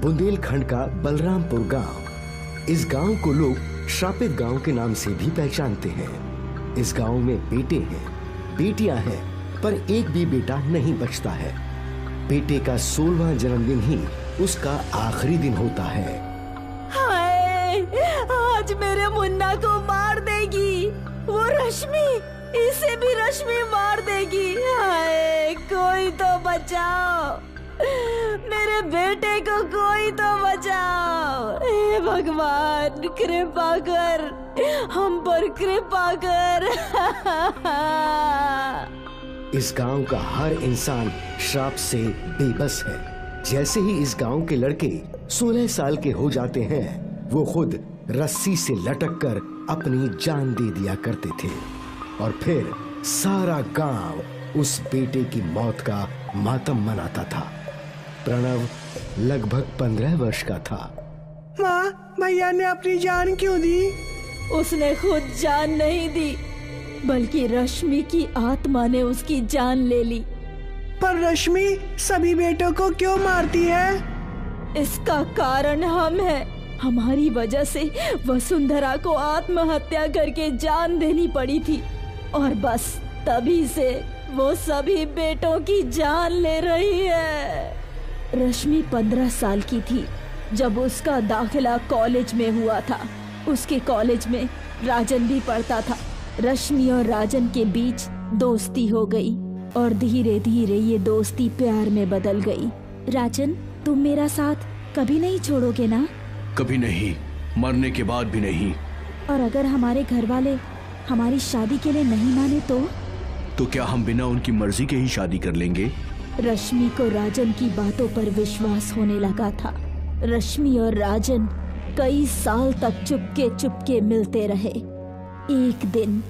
बुंदेलखंड का बलरामपुर गांव। इस गांव को लोग श्रापित गांव के नाम से भी पहचानते हैं। इस गांव में बेटे हैं, बेटियां हैं, पर एक भी बेटा नहीं बचता है। बेटे का 16वां जन्मदिन ही उसका आखिरी दिन होता है। हाय, आज मेरे मुन्ना को मार देगी वो रश्मि, इसे भी रश्मि मार देगी। हाय, कोई तो बचाओ, मेरे बेटे को कोई तो बचाओ। हे भगवान, कृपा कर, हम पर कृपा कर। इस गांव का हर इंसान श्राप से बेबस है। जैसे ही इस गांव के लड़के 16 साल के हो जाते हैं, वो खुद रस्सी से लटक कर अपनी जान दे दिया करते थे और फिर सारा गांव उस बेटे की मौत का मातम मनाता था। प्रणव लगभग 15 वर्ष का था। माँ, भैया ने अपनी जान क्यों दी? उसने खुद जान नहीं दी, बल्कि रश्मि की आत्मा ने उसकी जान ले ली। पर रश्मि सभी बेटों को क्यों मारती है? इसका कारण हम हैं। हमारी वजह से वसुंधरा को आत्महत्या करके जान देनी पड़ी थी और बस तभी से वो सभी बेटों की जान ले रही है। रश्मि 15 साल की थी जब उसका दाखिला कॉलेज में हुआ था। उसके कॉलेज में राजन भी पढ़ता था। रश्मि और राजन के बीच दोस्ती हो गई और धीरे धीरे ये दोस्ती प्यार में बदल गई। राजन, तुम मेरा साथ कभी नहीं छोड़ोगे ना? कभी नहीं, मरने के बाद भी नहीं। और अगर हमारे घर वाले हमारी शादी के लिए नहीं माने तो क्या हम बिना उनकी मर्जी के ही शादी कर लेंगे? रश्मि को राजन की बातों पर विश्वास होने लगा था। रश्मि और राजन कई साल तक चुपके चुपके मिलते रहे। एक दिन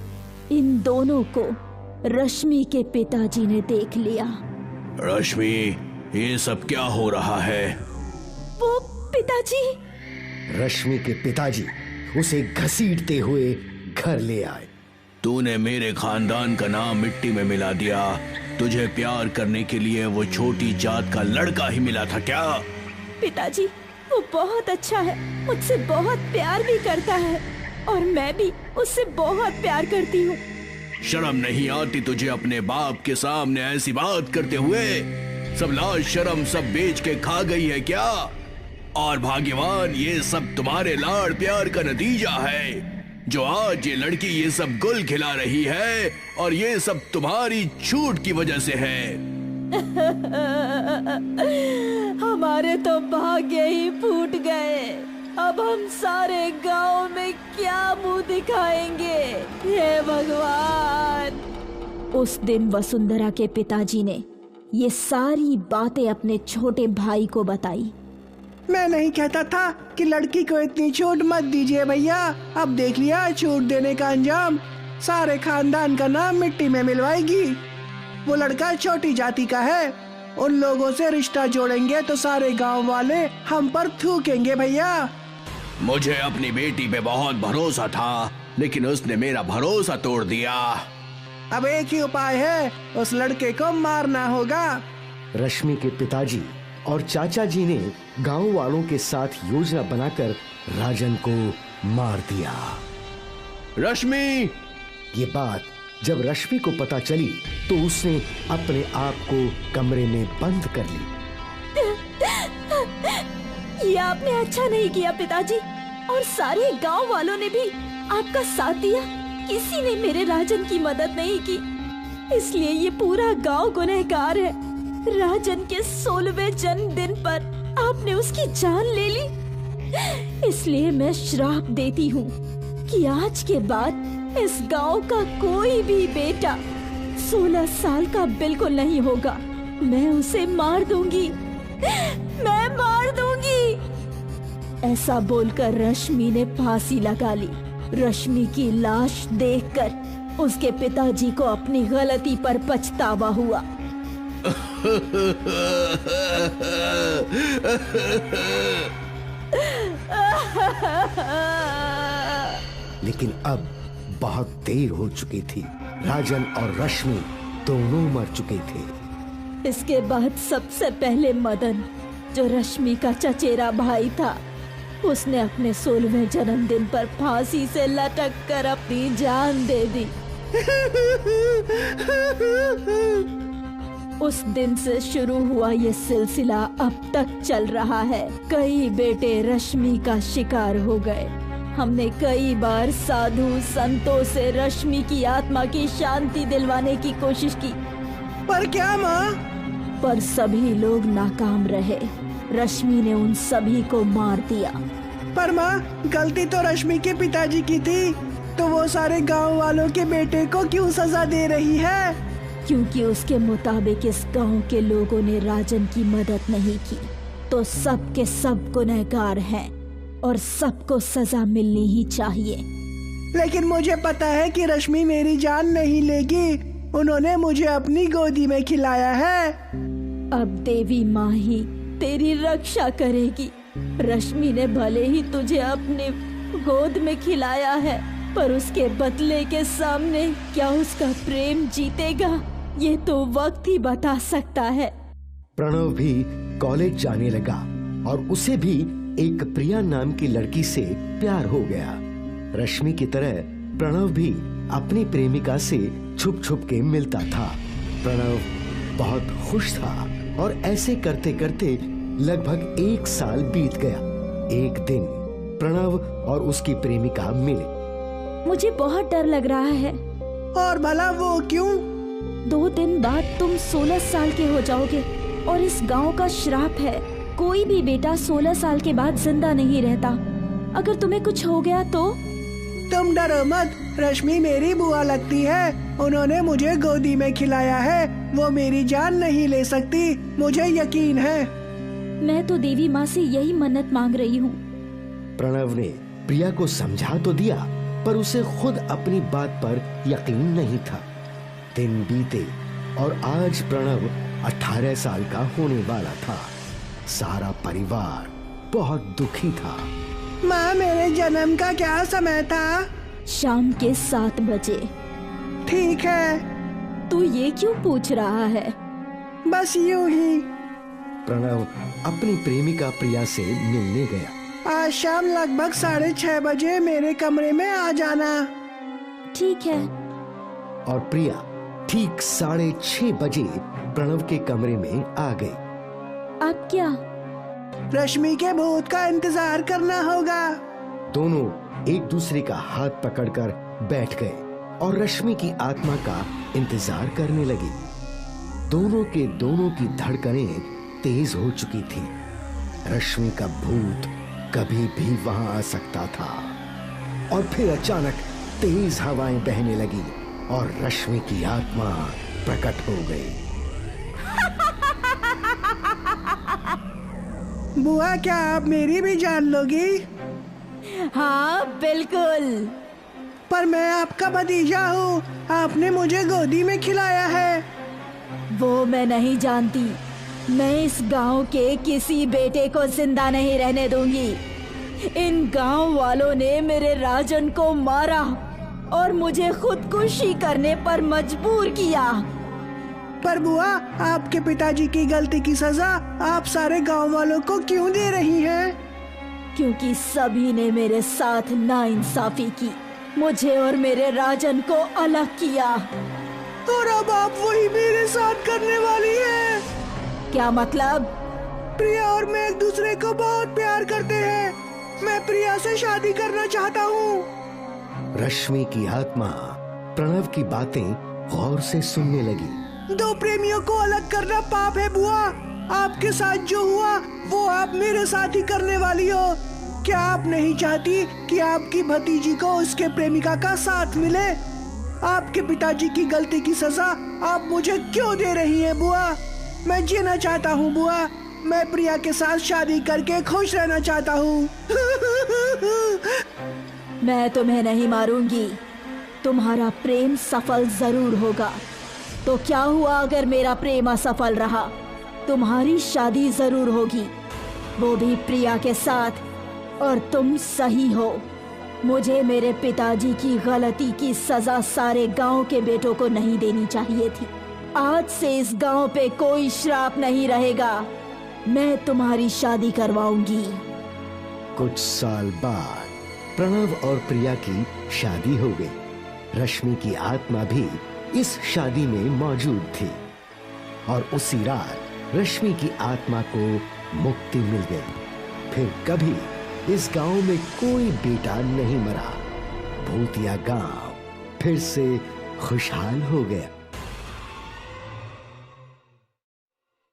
इन दोनों को रश्मि के पिताजी ने देख लिया। रश्मि, ये सब क्या हो रहा है? वो पिताजी। रश्मि के पिताजी उसे घसीटते हुए घर ले आए। तूने मेरे खानदान का नाम मिट्टी में मिला दिया। तुझे प्यार करने के लिए वो छोटी जात का लड़का ही मिला था क्या? पिताजी, वो बहुत अच्छा है, मुझसे बहुत प्यार भी करता है और मैं भी उससे बहुत प्यार करती हूँ। शर्म नहीं आती तुझे अपने बाप के सामने ऐसी बात करते हुए? सब लाज शर्म सब बेच के खा गई है क्या? और भाग्यवान ये सब तुम्हारे लाड़ प्यार का नतीजा है, जो आज ये लड़की ये सब गुल खिला रही है और ये सब तुम्हारी छूट की वजह से है। हमारे तो भाग्य ही फूट गए। अब हम सारे गांव में क्या मुंह दिखाएंगे? हे भगवान। उस दिन वसुंधरा के पिताजी ने ये सारी बातें अपने छोटे भाई को बताई। मैं नहीं कहता था कि लड़की को इतनी छूट मत दीजिए भैया। अब देख लिया छूट देने का अंजाम। सारे खानदान का नाम मिट्टी में मिलवाएगी। वो लड़का छोटी जाति का है। उन लोगों से रिश्ता जोड़ेंगे तो सारे गांव वाले हम पर थूकेंगे भैया। मुझे अपनी बेटी पे बहुत भरोसा था, लेकिन उसने मेरा भरोसा तोड़ दिया। अब एक ही उपाय है, उस लड़के को मारना होगा। रश्मि के पिताजी और चाचा जी ने गांव वालों के साथ योजना बनाकर राजन को मार दिया। रश्मि! ये बात जब रश्मि को पता चली तो उसने अपने आप को कमरे में बंद कर ली। ये आपने अच्छा नहीं किया पिताजी, और सारे गांव वालों ने भी आपका साथ दिया। किसी ने मेरे राजन की मदद नहीं की, इसलिए ये पूरा गांव गुनहगार है। राजन के 16वें जन्मदिन पर आपने उसकी जान ले ली। इसलिए मैं श्राप देती हूँ कि आज के बाद इस गांव का कोई भी बेटा 16 साल का बिल्कुल नहीं होगा। मैं उसे मार दूंगी, मैं मार दूंगी। ऐसा बोलकर रश्मि ने फांसी लगा ली। रश्मि की लाश देखकर उसके पिताजी को अपनी गलती पर पछतावा हुआ। लेकिन अब बहुत देर हो चुकी थी। राजन और रश्मि दोनों मर चुके थे। इसके बाद सबसे पहले मदन जो रश्मि का चचेरा भाई था, उसने अपने 16वें जन्मदिन पर फांसी से लटक कर अपनी जान दे दी। उस दिन से शुरू हुआ ये सिलसिला अब तक चल रहा है। कई बेटे रश्मि का शिकार हो गए। हमने कई बार साधु संतों से रश्मि की आत्मा की शांति दिलवाने की कोशिश की, पर क्या माँ? पर सभी लोग नाकाम रहे। रश्मि ने उन सभी को मार दिया। पर माँ, गलती तो रश्मि के पिताजी की थी, तो वो सारे गांव वालों के बेटे को क्यों सजा दे रही है? क्योंकि उसके मुताबिक इस गांव के लोगों ने राजन की मदद नहीं की, तो सब के सब गुनहगार हैं और सबको सजा मिलनी ही चाहिए। लेकिन मुझे पता है कि रश्मि मेरी जान नहीं लेगी। उन्होंने मुझे अपनी गोदी में खिलाया है। अब देवी माँ ही तेरी रक्षा करेगी। रश्मि ने भले ही तुझे अपने गोद में खिलाया है, पर उसके बदले के सामने क्या उसका प्रेम जीतेगा, ये तो वक्त ही बता सकता है। प्रणव भी कॉलेज जाने लगा और उसे भी एक प्रिया नाम की लड़की से प्यार हो गया। रश्मि की तरह प्रणव भी अपनी प्रेमिका से छुप छुप के मिलता था। प्रणव बहुत खुश था और ऐसे करते करते लगभग 1 साल बीत गया। एक दिन प्रणव और उसकी प्रेमिका मिले। मुझे बहुत डर लग रहा है। और भला वो क्यों? 2 दिन बाद तुम 16 साल के हो जाओगे और इस गांव का श्राप है, कोई भी बेटा 16 साल के बाद जिंदा नहीं रहता। अगर तुम्हें कुछ हो गया तो? तुम डरो मत, रश्मि मेरी बुआ लगती है। उन्होंने मुझे गोदी में खिलाया है। वो मेरी जान नहीं ले सकती, मुझे यकीन है। मैं तो देवी माँ से यही मन्नत मांग रही हूँ। प्रणव ने प्रिया को समझा तो दिया, पर उसे खुद अपनी बात पर यकीन नहीं था। दिन बीते और आज प्रणव 18 साल का होने वाला था। सारा परिवार बहुत दुखी था। माँ, मेरे जन्म का क्या समय था? शाम के 7 बजे। ठीक है। तू ये क्यों पूछ रहा है? बस यूं ही। प्रणव अपनी प्रेमिका प्रिया से मिलने गया। आज शाम लगभग 6:30 बजे मेरे कमरे में आ जाना। ठीक है। और प्रिया ठीक 6:30 बजे प्रणव के कमरे में आ गई। अब क्या? रश्मि के भूत का इंतजार करना होगा। दोनों एक दूसरे का हाथ पकड़कर बैठ गए और रश्मि की आत्मा का इंतजार करने लगी। दोनों की धड़कनें तेज हो चुकी थी। रश्मि का भूत कभी भी वहां आ सकता था। और फिर अचानक तेज हवाएं बहने लगी और रश्मि की आत्मा प्रकट हो गई। बुआ, क्या आप मेरी भी जान लोगी? हाँ बिल्कुल। पर मैं आपका भतीजा हूँ। आपने मुझे गोदी में खिलाया है। वो मैं नहीं जानती। मैं इस गांव के किसी बेटे को जिंदा नहीं रहने दूंगी। इन गांव वालों ने मेरे राजन को मारा और मुझे खुदकुशी करने पर मजबूर किया। पर बुआ, आपके पिताजी की गलती की सजा आप सारे गांव वालों को क्यों दे रही हैं? क्योंकि सभी ने मेरे साथ नाइंसाफी की, मुझे और मेरे राजन को अलग किया। और अब आप वही मेरे साथ करने वाली हैं। क्या मतलब? प्रिया और मैं एक दूसरे को बहुत प्यार करते हैं। मैं प्रिया से शादी करना चाहता हूँ। रश्मि की आत्मा प्रणव की बातें गौर से सुनने लगी। 2 प्रेमियों को अलग करना पाप है बुआ। आपके साथ जो हुआ वो आप मेरे साथ ही करने वाली हो। क्या आप नहीं चाहती कि आपकी भतीजी को उसके प्रेमिका का साथ मिले? आपके पिताजी की गलती की सजा आप मुझे क्यों दे रही हैं बुआ? मैं जीना चाहता हूँ बुआ। मैं प्रिया के साथ शादी करके खुश रहना चाहता हूँ। मैं तुम्हें नहीं मारूंगी। तुम्हारा प्रेम सफल जरूर होगा। तो क्या हुआ अगर मेरा प्रेम असफल रहा? तुम्हारी शादी जरूर होगी, वो भी प्रिया के साथ। और तुम सही हो। मुझे मेरे पिताजी की गलती की सजा सारे गांव के बेटों को नहीं देनी चाहिए थी। आज से इस गांव पे कोई श्राप नहीं रहेगा। मैं तुम्हारी शादी करवाऊंगी। कुछ साल बाद प्रणव और प्रिया की शादी हो गई। रश्मि की आत्मा भी इस शादी में मौजूद थी और उसी रात रश्मि की आत्मा को मुक्ति मिल गई। फिर कभी इस गांव में कोई बेटा नहीं मरा। भूतिया गांव फिर से खुशहाल हो गया।